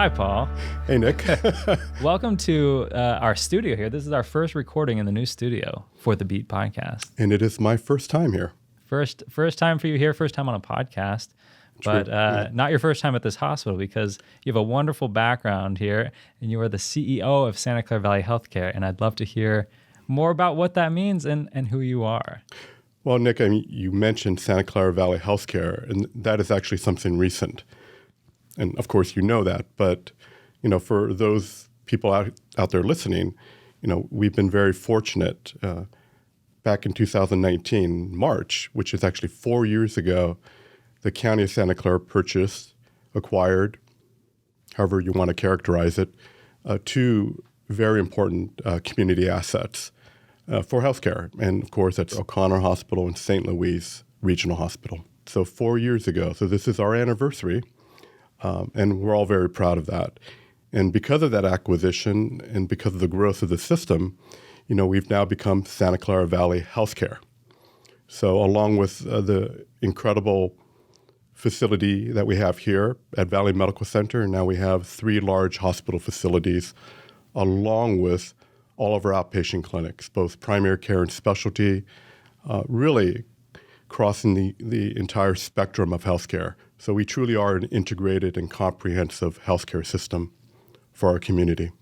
Hi, Paul. Hey, Nick. Welcome to our studio here. This is our first recording in the new studio for the Beat podcast. And it is my first time here. First time for you here, first time on a podcast. True. But not your first time at this hospital, because you have a wonderful background here, and you are the CEO of Santa Clara Valley Healthcare, and I'd love to hear more about what that means and who you are. Well, Nick, I mean, you mentioned Santa Clara Valley Healthcare, and that is actually something recent. And of course, you know that, but for those people out there listening, we've been very fortunate. Back in 2019, March, which is actually 4 years ago, the County of Santa Clara acquired, however you want to characterize it, two very important community assets for healthcare. And of course, that's O'Connor Hospital and St. Louise Regional Hospital. So 4 years ago, so this is our anniversary. And we're all very proud of that. And because of that acquisition and because of the growth of the system, we've now become Santa Clara Valley Healthcare. So along with the incredible facility that we have here at Valley Medical Center, now we have 3 large hospital facilities, along with all of our outpatient clinics, both primary care and specialty, really crossing the entire spectrum of healthcare. So we truly are an integrated and comprehensive healthcare system for our community.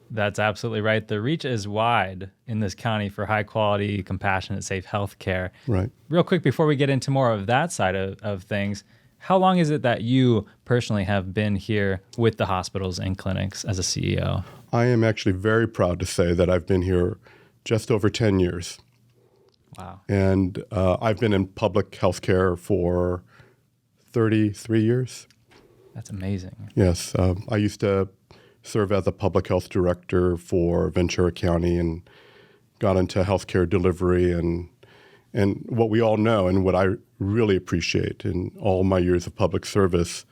That's absolutely right. The reach is wide in this county for high quality, compassionate, safe healthcare. Right. Real quick, before we get into more of that side of things, how long is it that you personally have been here with the hospitals and clinics as a CEO? I am actually very proud to say that I've been here just over 10 years. Wow. And I've been in public healthcare for 33 years. That's amazing. Yes. I used to serve as a public health director for Ventura County and got into healthcare delivery. And what we all know and what I really appreciate in all my years of public service,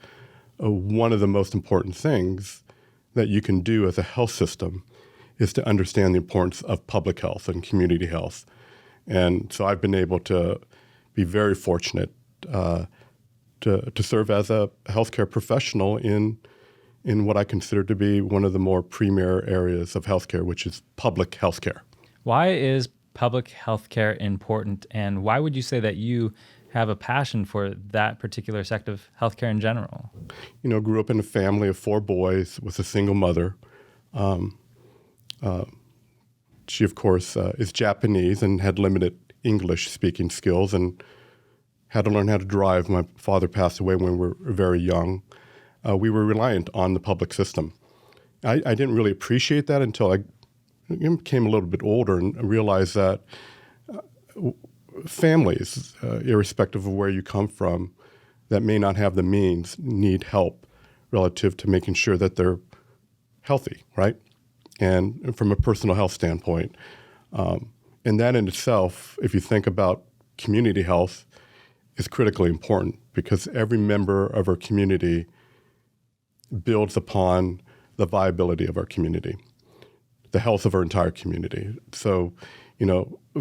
one of the most important things that you can do as a health system is to understand the importance of public health and community health. And so I've been able to be very fortunate to serve as a healthcare professional in what I consider to be one of the more premier areas of healthcare, which is public healthcare. Why is public healthcare important, and why would you say that you have a passion for that particular sector of healthcare in general? Grew up in a family of 4 boys with a single mother. She, of course, is Japanese and had limited English speaking skills and had to learn how to drive. My father passed away when we were very young. We were reliant on the public system. I didn't really appreciate that until I became a little bit older and realized that families, irrespective of where you come from, that may not have the means, need help relative to making sure that they're healthy, right? And from a personal health standpoint. And that in itself, if you think about community health, is critically important because every member of our community builds upon the viability of our community, the health of our entire community. So,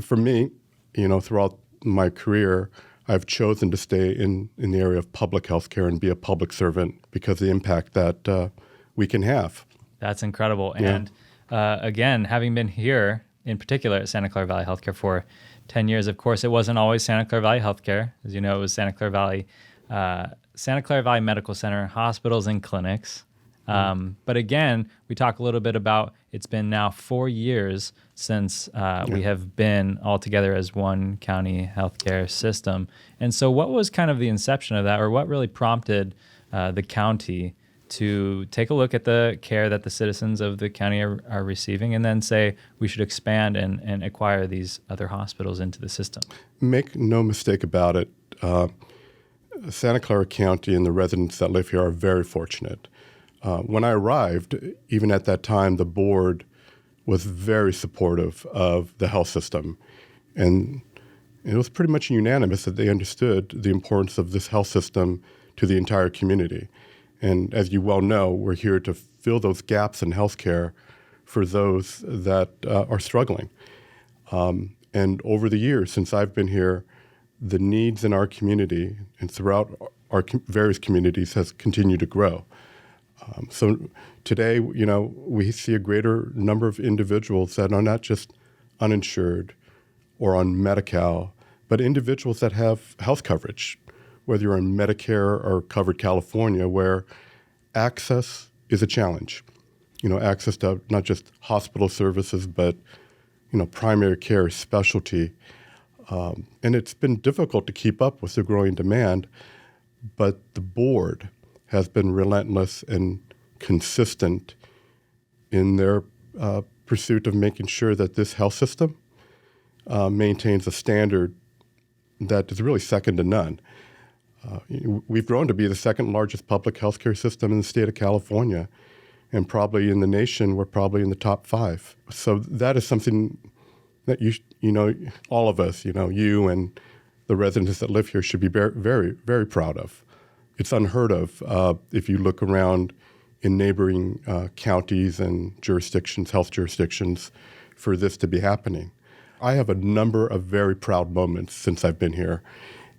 for me, throughout my career, I've chosen to stay in the area of public health care and be a public servant because of the impact that we can have. That's incredible. Yeah. And again, having been here, in particular at Santa Clara Valley Healthcare for 10 years, of course, it wasn't always Santa Clara Valley Healthcare. As you know, it was Santa Clara Valley Medical Center, hospitals and clinics. But again, we talk a little bit about it's been now 4 years since we have been all together as one county healthcare system. And so what was kind of the inception of that, or what really prompted the county to take a look at the care that the citizens of the county are receiving and then say we should expand and acquire these other hospitals into the system? Make no mistake about it. Santa Clara County and the residents that live here are very fortunate. When I arrived, even at that time, the board was very supportive of the health system. And it was pretty much unanimous that they understood the importance of this health system to the entire community. And as you well know, we're here to fill those gaps in healthcare for those that are struggling. And over the years, since I've been here, the needs in our community and throughout our various communities has continued to grow. So today, we see a greater number of individuals that are not just uninsured or on Medi-Cal, but individuals that have health coverage, whether you're on Medicare or covered California, where access is a challenge. Access to not just hospital services, but, primary care, specialty. And it's been difficult to keep up with the growing demand, but the board has been relentless and consistent in their pursuit of making sure that this health system maintains a standard that is really second to none. We've grown to be the second largest public healthcare system in the state of California, and probably in the nation, we're probably in the top 5. So that is something that all of us, you and the residents that live here should be very, very, very proud of. It's unheard of if you look around in neighboring counties and jurisdictions, health jurisdictions, for this to be happening. I have a number of very proud moments since I've been here.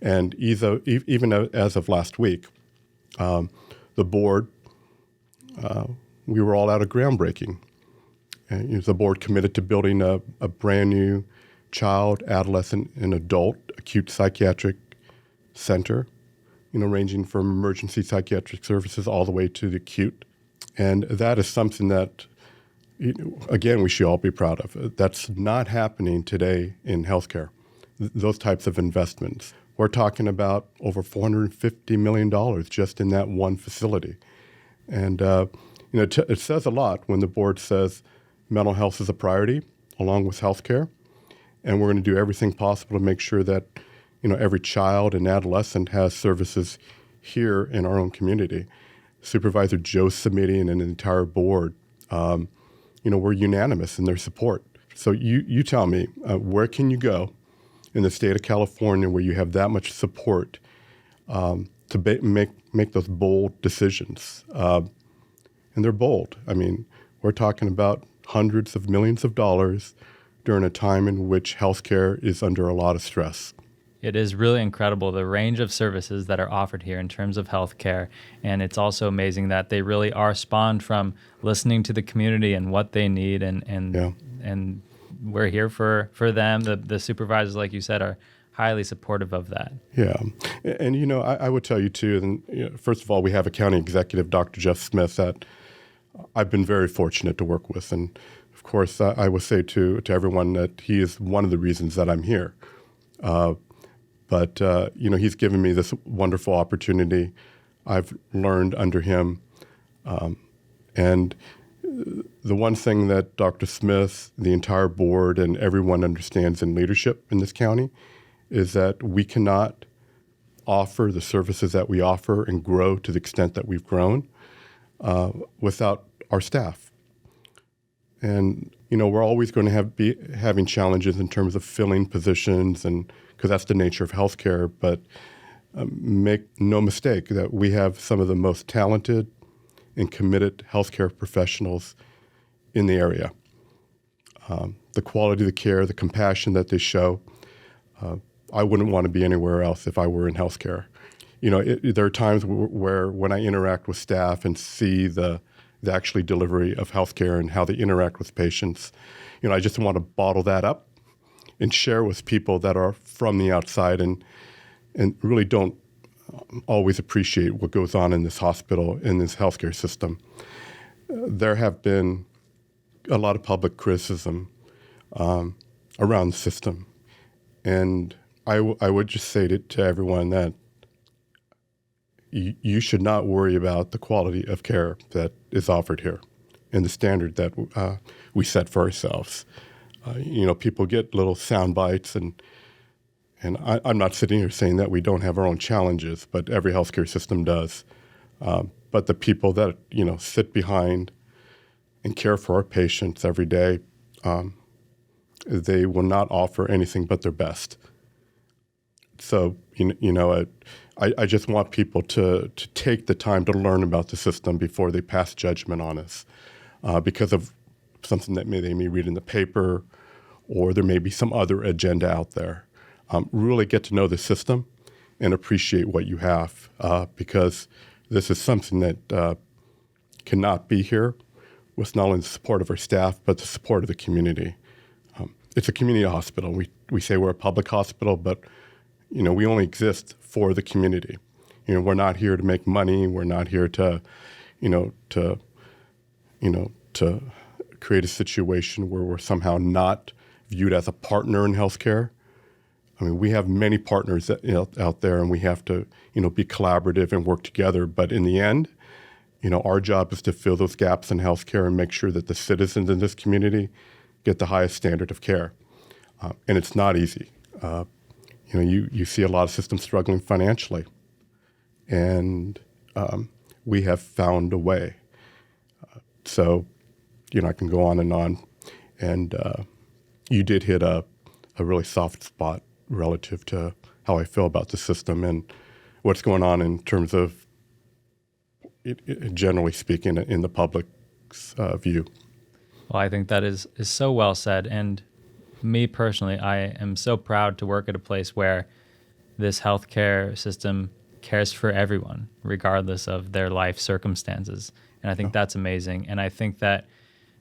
And even as of last week, the board, we were all out of groundbreaking. And the board committed to building a brand new child, adolescent, and adult acute psychiatric center, ranging from emergency psychiatric services all the way to the acute. And that is something that, again, we should all be proud of. That's not happening today in healthcare, those types of investments. We're talking about over $450 million just in that one facility. And, it says a lot when the board says mental health is a priority along with healthcare. And we're going to do everything possible to make sure that, every child and adolescent has services here in our own community. Supervisor Joe Simiti and the entire board, we're unanimous in their support. So you tell me, where can you go in the state of California where you have that much support to make those bold decisions? And they're bold. I mean, we're talking about hundreds of millions of dollars during a time in which healthcare is under a lot of stress. It is really incredible, the range of services that are offered here in terms of healthcare. And it's also amazing that they really are spawned from listening to the community and what they need. And we're here for them. The supervisors, like you said, are highly supportive of that. Yeah. And, I would tell you, too, and, first of all, we have a county executive, Dr. Jeff Smith, that I've been very fortunate to work with. And, of course, I will say to everyone that he is one of the reasons that I'm here. But he's given me this wonderful opportunity. I've learned under him. And the one thing that Dr. Smith, the entire board, and everyone understands in leadership in this county is that we cannot offer the services that we offer and grow to the extent that we've grown without our staff. And, we're always going to be having challenges in terms of filling positions, and because that's the nature of healthcare. But make no mistake that we have some of the most talented and committed healthcare professionals in the area. The quality of the care, the compassion that they show, I wouldn't want to be anywhere else if I were in healthcare. There are times where when I interact with staff and see the actual delivery of healthcare and how they interact with patients, I just want to bottle that up and share with people that are from the outside and really don't always appreciate what goes on in this hospital, in this healthcare system. There have been a lot of public criticism around the system. And I would just say to everyone that you should not worry about the quality of care that is offered here and the standard that we set for ourselves. People get little sound bites, and I'm not sitting here saying that we don't have our own challenges, but every healthcare system does. But the people that, sit behind and care for our patients every day, they will not offer anything but their best. So, I just want people to take the time to learn about the system before they pass judgment on us because of something that they may read in the paper, or there may be some other agenda out there. Really get to know the system and appreciate what you have because this is something that cannot be here with not only the support of our staff, but the support of the community. It's a community hospital. We say we're a public hospital, but we only exist for the community. We're not here to make money. We're not here to create a situation where we're somehow not viewed as a partner in healthcare. I mean, we have many partners out there, and we have to be collaborative and work together. But in the end, our job is to fill those gaps in healthcare and make sure that the citizens in this community get the highest standard of care. And it's not easy. You see a lot of systems struggling financially, and we have found a way. So, I can go on. And you did hit a really soft spot relative to how I feel about the system and what's going on in terms of, generally speaking, in the public's view. Well, I think that is so well said. And me personally, I am so proud to work at a place where this healthcare system cares for everyone, regardless of their life circumstances. And I think that's amazing. And I think that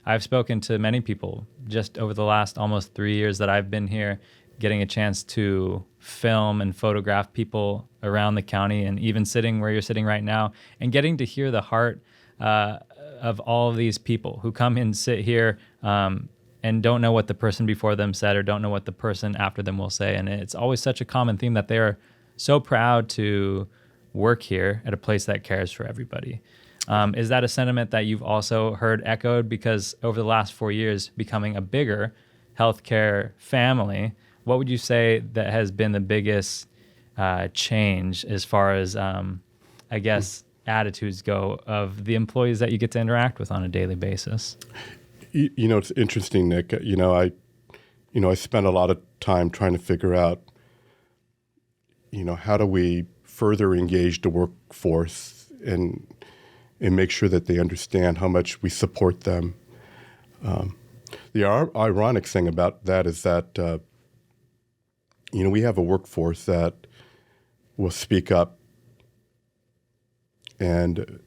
I've spoken to many people just over the last almost 3 years that I've been here, getting a chance to film and photograph people around the county, and even sitting where you're sitting right now and getting to hear the heart of all of these people who come and sit here and don't know what the person before them said or don't know what the person after them will say. And it's always such a common theme that they're so proud to work here at a place that cares for everybody. Is that a sentiment that you've also heard echoed? Because over the last 4 years, becoming a bigger healthcare family, what would you say that has been the biggest change as far as, attitudes go of the employees that you get to interact with on a daily basis? It's interesting, Nick. I spent a lot of time trying to figure out, how do we further engage the workforce and make sure that they understand how much we support them. The ironic thing about that is that, we have a workforce that will speak up and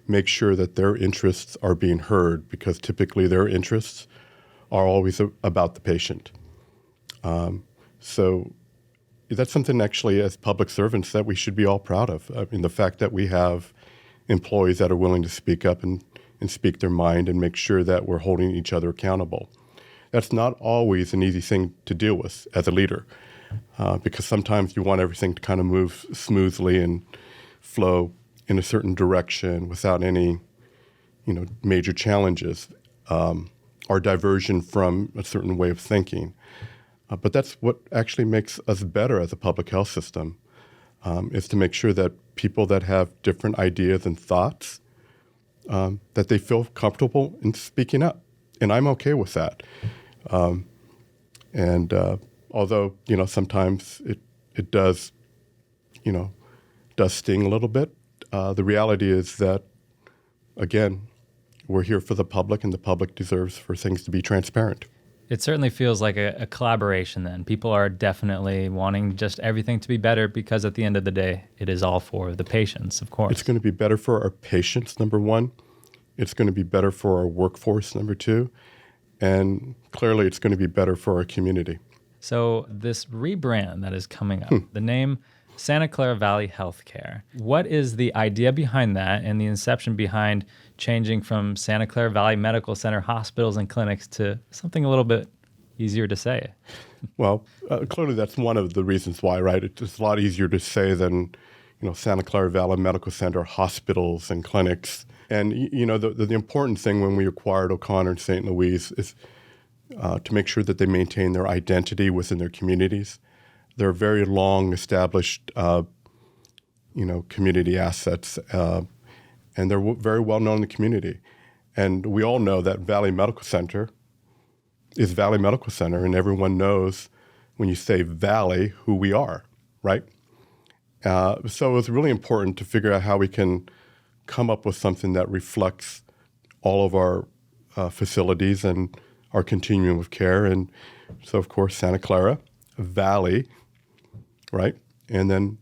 make sure that their interests are being heard, because typically their interests are always about the patient. So that's something actually as public servants that we should be all proud of. I mean, the fact that we have employees that are willing to speak up and speak their mind and make sure that we're holding each other accountable. That's not always an easy thing to deal with as a leader, because sometimes you want everything to kind of move smoothly and flow in a certain direction without any, major challenges or diversion from a certain way of thinking. But that's what actually makes us better as a public health system, is to make sure that people that have different ideas and thoughts, that they feel comfortable in speaking up. And I'm okay with that. Although, sometimes it does, does sting a little bit, the reality is that, again, we're here for the public, and the public deserves for things to be transparent. It certainly feels like a collaboration then. People are definitely wanting just everything to be better, because at the end of the day, it is all for the patients, of course. It's going to be better for our patients, number one. It's going to be better for our workforce, number two. And clearly, it's going to be better for our community. So this rebrand that is coming up, the name Santa Clara Valley Healthcare. What is the idea behind that and the inception behind changing from Santa Clara Valley Medical Center hospitals and clinics to something a little bit easier to say? Well, clearly that's one of the reasons why, right? It's a lot easier to say than, Santa Clara Valley Medical Center hospitals and clinics. And, the important thing when we acquired O'Connor and St. Louis is to make sure that they maintain their identity within their communities. They're very long established, community assets, and they're very well known in the community. And we all know that Valley Medical Center is Valley Medical Center, and everyone knows when you say Valley who we are, right? So it's really important to figure out how we can come up with something that reflects all of our facilities and our continuum of care. And so, of course, Santa Clara Valley, right? And then,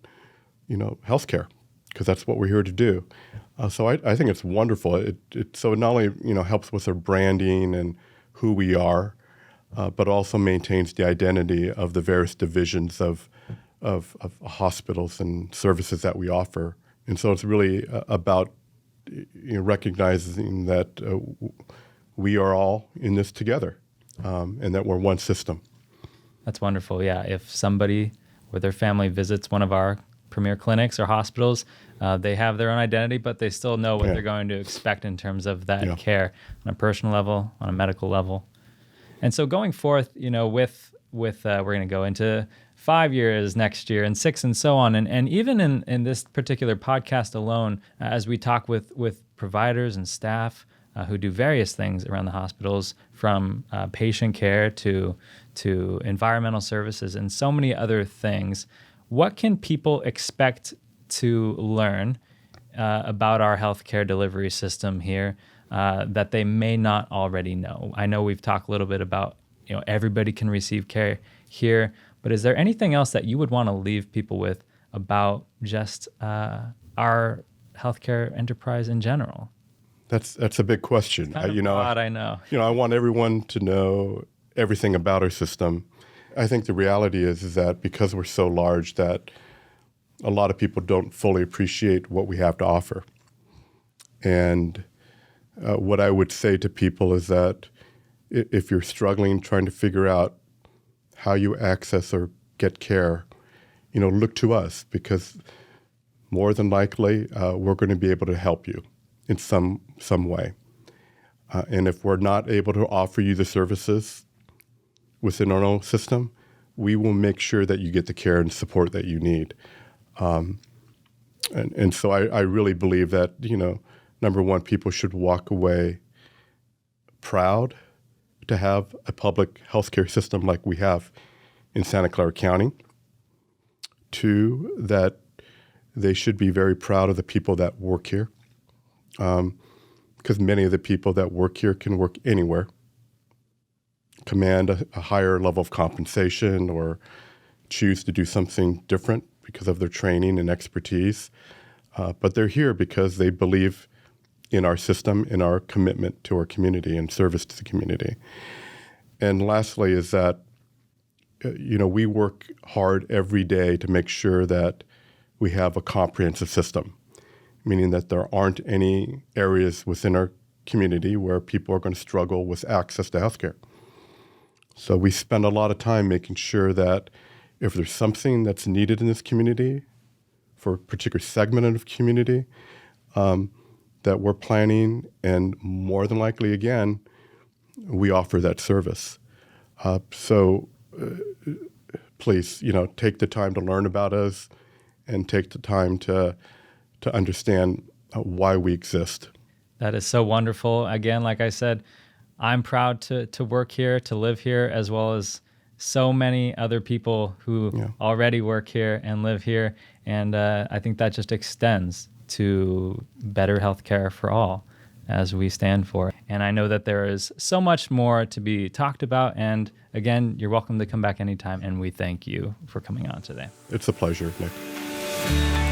healthcare, because that's what we're here to do. So I think it's wonderful. So it not only helps with our branding and who we are, but also maintains the identity of the various divisions of hospitals and services that we offer. And so it's really about recognizing that we are all in this together, and that we're one system. That's wonderful. Yeah, if somebody or their family visits one of our premier clinics or hospitals, they have their own identity, but they still know what they're going to expect in terms of that care on a personal level, on a medical level. And so going forth, with we're going to go into 5 years next year and 6 and so on. And even in this particular podcast alone, as we talk with providers and staff who do various things around the hospitals, from patient care to environmental services and so many other things, what can people expect to learn about our healthcare delivery system here that they may not already know? I know we've talked a little bit about, everybody can receive care here, but is there anything else that you would want to leave people with about just our healthcare enterprise in general? That's a big question. Kind of broad, I know. I want everyone to know everything about our system. I think the reality is that because we're so large, that a lot of people don't fully appreciate what we have to offer. And what I would say to people is that if you're struggling trying to figure out how you access or get care, look to us, because more than likely we're going to be able to help you in some way. And if we're not able to offer you the services within our own system, we will make sure that you get the care and support that you need. And so I really believe that, number one, people should walk away proud to have a public healthcare system like we have in Santa Clara County. Two, that they should be very proud of the people that work here, because many of the people that work here can work anywhere, command a higher level of compensation, or choose to do something different because of their training and expertise. But they're here because they believe in our system, in our commitment to our community and service to the community. And lastly is that, we work hard every day to make sure that we have a comprehensive system, meaning that there aren't any areas within our community where people are going to struggle with access to healthcare. So we spend a lot of time making sure that if there's something that's needed in this community for a particular segment of the community, that we're planning, and more than likely, again, we offer that service. So please, take the time to learn about us and take the time to understand why we exist. That is so wonderful. Again, like I said, I'm proud to work here, to live here, as well as so many other people who already work here and live here. And I think that just extends to better healthcare for all, as we stand for. And I know that there is so much more to be talked about. And again, you're welcome to come back anytime. And we thank you for coming on today. It's a pleasure, Nick.